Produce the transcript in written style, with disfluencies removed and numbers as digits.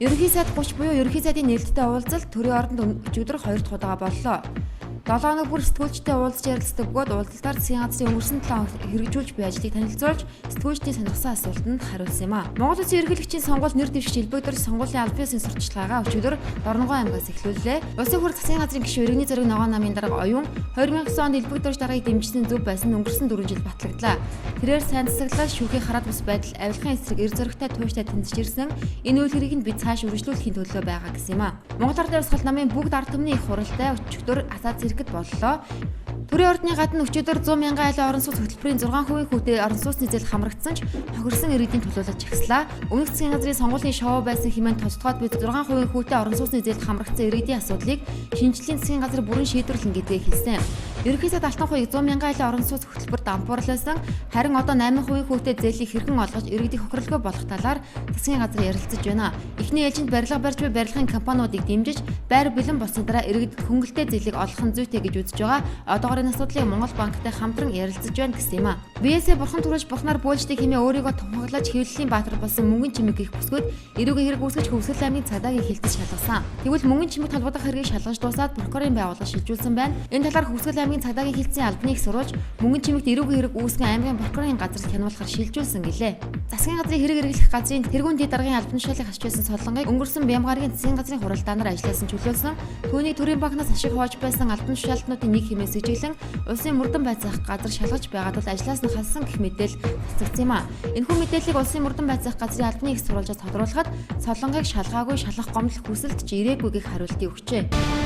Ерөнхий сайд 30 буюу ерөнхий сайдын нээлттэй уулзалт төрийн ордонд өчигдөр 2 дахь удаа боллоо. 7 хоног бүр сэтгүүлчтэй уулзж ярилцдаг бөгөөд уулзалтаар засгийн газрын өнгөрсөн 7 хоног хэрэгжүүлж буй ажлыг танилцуулж сэтгүүлчдийн сонирхсан асуултанд хариулсан юм а. Монгол Улсын ерөнхийлөгчийн сонгуул нэр дэвшиж элбэгдэр сонгуулийн албан ёсны сурталчилгаагаа өчигдөр Дорногой аймгаас эхлүүллээ. Улсын хурлын засгийн газрын гишүүн Иргэний зэрэг ногоон намын дарга оюун 2009 онд элбэгдэрж даргаыг дэмжсэн зөв байсан өнгөрсөн 4 жил батлагдлаа. Тэрээр сайн засаглал, шүүхийн хараад бус байдал, авилгын эсрэг эр зоригтой тууштай тэнцэж ирсэн энэ үйл хэргийг нь бид цааш үргэлжлүүлэхийн төлөө байгаа гэсэн юм а. Монгол Ард Явсгал намын бүгд ард түмний их хуралтай өчигдөр асаад зэрэгэд боллоо. Төрийн ордны гадна өчигдөр 100 мянган айлын орон сууц хөтөлбөрийн 6% хүүтэй орон сууцны зээл хамрагдсан ч хохирсон иргэдийн төлөөлөл чагслаа. Өмнөх засгийн газрын сонгуулийн шоу байсан хэмээн тоцтогоод бид 6% хүүтэй орон сууцны зээл хамрагдсан иргэдийн асуудлыг шинжлэлийн засгийн газар бүрэн шийдвэрлэн гэдгээ хэлсэн. Ерөнхий сайд Алтан хуйг 100 мянган айлын орон сууц хөтөлбөр дампуурласан, харин одоо 8% хүүтэй зээлийг хэрхэн олгож иргэдийг хохирлогоо болох талаар засгийн газар ярилцаж байна. Эхний ээлжинд барилга барьж буй барилгын компаниудыг дэмжиж, байр бэлэн болсны дараа иргэдэд хөнгөлтэй зээлийг олгох нь зүйтэй гэж үзэж байгаа. Одоогоор энэ асуудлыг Монгол банктай хамтран ярилцаж байна гэсэн юм а. ВС бурхан түрүүлж бухнаар буульчдаг хэмээн өөрийгөө тунхаглаж хэвлэлийн баатар болсон мөнгөн чимэг их бүсгүйд эрүүгийн хэрэг үүсгэж Хөвсгөл аймгийн цагдаагийн хилтэд шалгасан. Тэгвэл мөнгөн чимэг толгойдох хэргийг шалгаж дуусаад прокурорын байгууллага шилжүүлсэн байна. Энэ талаар Хөвсгөл аймгийн цагдаагийн хилцийн албаныг сурвалж мөнгөн чимэгт эрүүгийн хэрэг үүсгэн аймгийн прокурорын газар хянуулахар шилжүүлсэн гэлээ. Засгийн газрын хэрэг эргэлэх газрын тэргуун дэд даргын албан тушаалыг хасч байсан Солонгыг өнгөрсөн Бямгаргийн засгийн газрын хуралдаанаар ажилласан чөлөөлсөн. Түүнийг төрийн банкнаас ашиг хувааж байсан албан тушаалтнуудын нэг хэмээн сэжиглэн улсын мөрдөн байцаах газар шалгаж байгаад бол ажлаас нь халсан гэх мэдээл цацагдсан юм а. Энэхүү мэдээллийг улсын мөрдөн байцаах газрын албаны их сурвалжаас тодруулахад Солонгыг шалгаагүй шалгах гомдол хүсэлт ч ирээгүй гэх хариултыг өгчээ.